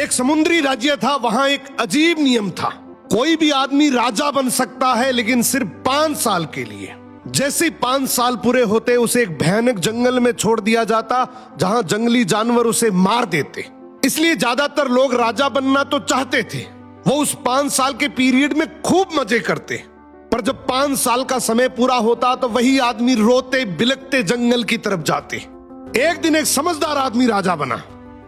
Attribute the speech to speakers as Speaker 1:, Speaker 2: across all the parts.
Speaker 1: एक समुद्री राज्य था, वहां एक अजीब नियम था। कोई भी आदमी राजा बन सकता है, लेकिन सिर्फ 5 साल के लिए। जैसे 5 साल पूरे होते उसे एक भयानक जंगल में छोड़ दिया जाता, जहां जंगली जानवर उसे मार देते। इसलिए ज्यादातर लोग राजा बनना तो चाहते थे। वो उस 5 साल के पीरियड में खूब मजे करते, पर जब 5 साल का समय पूरा होता तो वही आदमी रोते बिलखते जंगल की तरफ जाते। एक दिन एक समझदार आदमी राजा बना।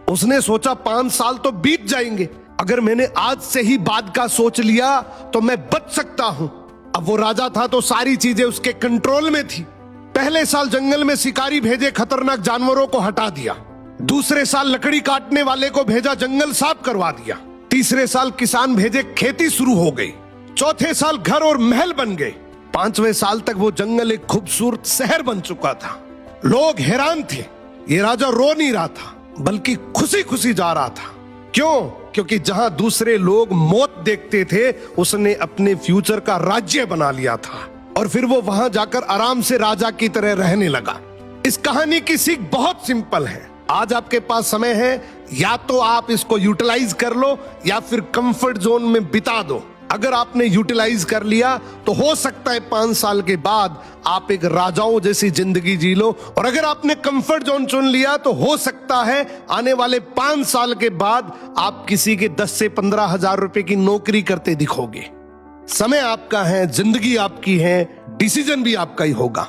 Speaker 1: उसने सोचा 5 साल तो बीत जाएंगे, अगर मैंने आज से ही बाद का सोच लिया तो मैं बच सकता हूं। अब वो राजा था तो सारी चीजें उसके कंट्रोल में थी। पहले साल जंगल में शिकारी भेजे, खतरनाक जानवरों को हटा दिया। दूसरे साल लकड़ी काटने वाले को भेजा, जंगल साफ करवा दिया। तीसरे साल किसान भेजे, खेती शुरू हो गई। चौथे साल घर और महल बन गए। 5वें साल तक वो जंगल एक खूबसूरत शहर बन चुका था। लोग हैरान थे। ये राजा रो नहीं रहा था, बल्कि खुशी खुशी जा रहा था। क्यों? क्योंकि जहां दूसरे लोग मौत देखते थे, उसने अपने फ्यूचर का राज्य बना लिया था और फिर वो वहां जाकर आराम से राजा की तरह रहने लगा। इस कहानी की सीख बहुत सिंपल है। आज आपके पास समय है, या तो आप इसको यूटिलाइज कर लो या फिर कंफर्ट जोन में बिता दो। अगर आपने यूटिलाइज कर लिया तो हो सकता है 5 साल के बाद आप एक राजाओं जैसी जिंदगी जी लो, और अगर आपने कंफर्ट जोन चुन लिया तो हो सकता है आने वाले 5 साल के बाद आप किसी के 10 से 15 हजार रुपए की नौकरी करते दिखोगे। समय आपका है, जिंदगी आपकी है, डिसीजन भी आपका ही होगा।